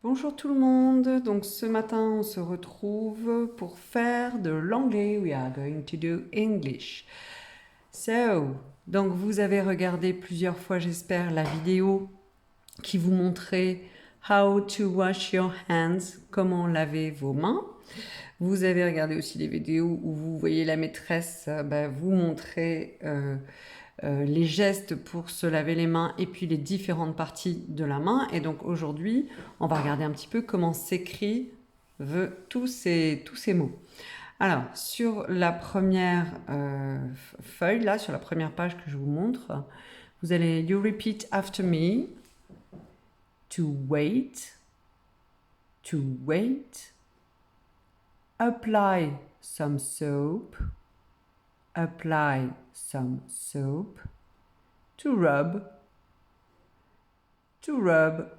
Bonjour tout le monde, donc ce matin on se retrouve pour faire de l'anglais. We are going to do English. So, donc vous avez regardé plusieurs fois j'espère la vidéo qui vous montrait how to wash your hands, comment laver vos mains. Vous avez regardé aussi les vidéos où vous voyez la maîtresse vous montrer les gestes pour se laver les mains et puis les différentes parties de la main. Et donc aujourd'hui, on va regarder un petit peu comment s'écrit tous ces mots. Alors, sur la première feuille, là, sur la première page que je vous montre, vous allez you repeat after me. To wait, to wait, apply some soap, apply some soap, to rub, to rub,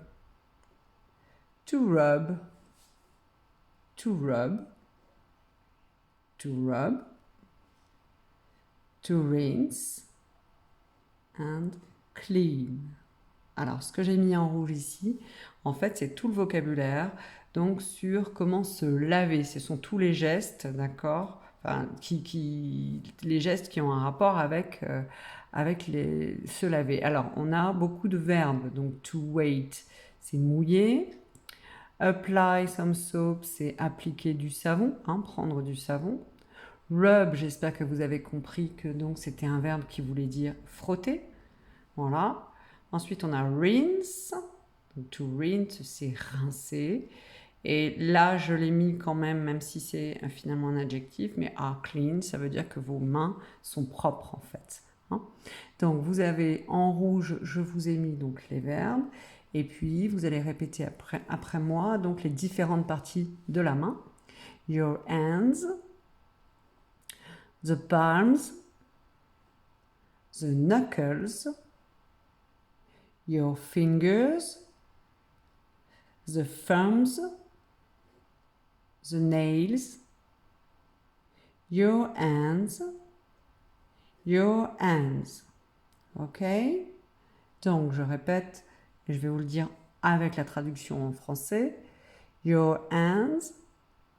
to rub, to rub, to rub, to rinse and clean. Alors, ce que j'ai mis en rouge ici, en fait, c'est tout le vocabulaire, donc sur comment se laver. Ce sont tous les gestes, d'accord, enfin, les gestes qui ont un rapport avec, se laver. Alors, on a beaucoup de verbes, donc to wait, c'est mouiller. Apply some soap, c'est appliquer du savon, hein, prendre du savon. Rub, j'espère que vous avez compris que donc c'était un verbe qui voulait dire frotter. Voilà. Ensuite, on a rinse. Donc, to rinse, c'est rincer. Et là, je l'ai mis quand même si c'est finalement un adjectif, mais are clean, ça veut dire que vos mains sont propres en fait. Hein. Donc, vous avez en rouge, je vous ai mis donc les verbes. Et puis, vous allez répéter après moi donc les différentes parties de la main. Your hands, the palms, the knuckles, your fingers, the thumbs, the nails, your hands, your hands. Ok? Donc, je répète, et je vais vous le dire avec la traduction en français. Your hands,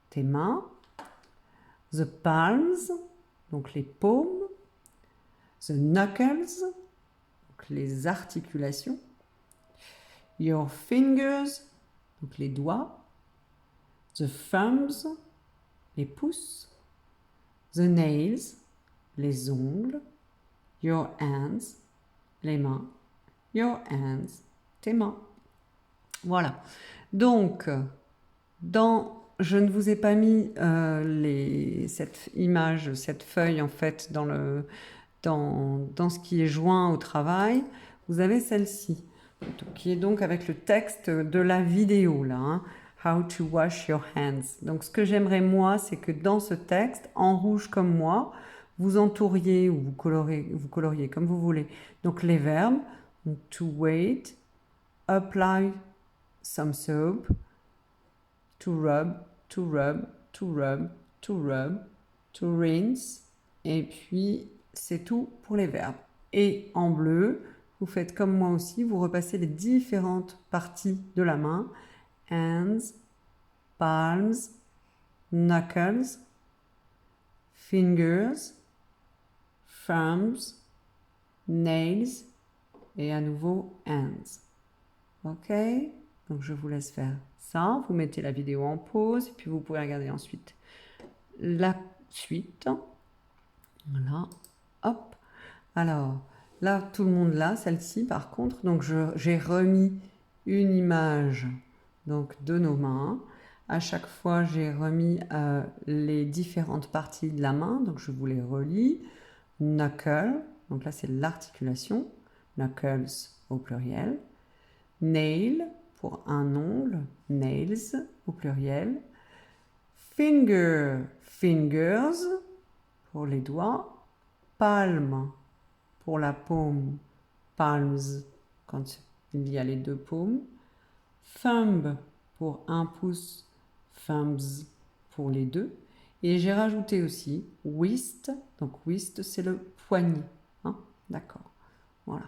tes mains. The palms, donc les paumes. The knuckles, donc les articulations. Your fingers, donc les doigts. The thumbs, les pouces. The nails, les ongles. Your hands, les mains. Your hands, tes mains. Voilà. Donc, je ne vous ai pas mis cette image, cette feuille en fait dans ce qui est joint au travail. Vous avez celle-ci, qui est donc avec le texte de la vidéo là. Hein. How to wash your hands. Donc, ce que j'aimerais moi, c'est que dans ce texte, en rouge comme moi, vous entouriez ou vous coloriez comme vous voulez. Donc, les verbes, donc, to wait, apply some soap, to rub, to rub, to rub, to rub, to rinse, et puis c'est tout pour les verbes. Et en bleu, vous faites comme moi aussi, vous repassez les différentes parties de la main, hands, palms, knuckles, fingers, thumbs, nails, et à nouveau hands. Ok? Donc je vous laisse faire ça. Vous mettez la vidéo en pause et puis vous pouvez regarder ensuite la suite. Voilà. Hop. Alors là, tout le monde l'a, celle-ci par contre. Donc j'ai remis une image donc, de nos mains. À chaque fois, j'ai remis les différentes parties de la main. Donc je vous les relis. Knuckle. Donc là, c'est l'articulation. Knuckles au pluriel. Nail pour un ongle, nails au pluriel. Finger, fingers pour les doigts. Palm pour la paume, palms quand il y a les deux paumes. Thumb pour un pouce, thumbs pour les deux. Et j'ai rajouté aussi wrist, donc wrist c'est le poignet. Hein. D'accord, voilà.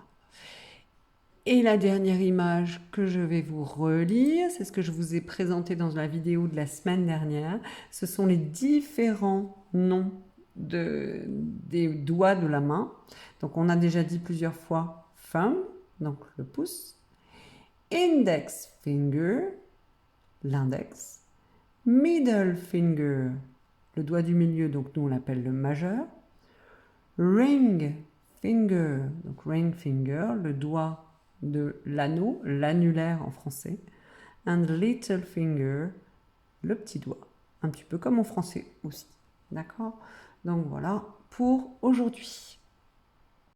Et la dernière image que je vais vous relire, c'est ce que je vous ai présenté dans la vidéo de la semaine dernière. Ce sont les différents noms des doigts de la main. Donc on a déjà dit plusieurs fois thumb, donc le pouce, index finger, l'index, middle finger, le doigt du milieu, donc nous on l'appelle le majeur, ring finger, donc ring finger, le doigt de l'anneau, l'annulaire en français, and little finger, le petit doigt, un petit peu comme en français aussi. D'accord? Donc voilà pour aujourd'hui.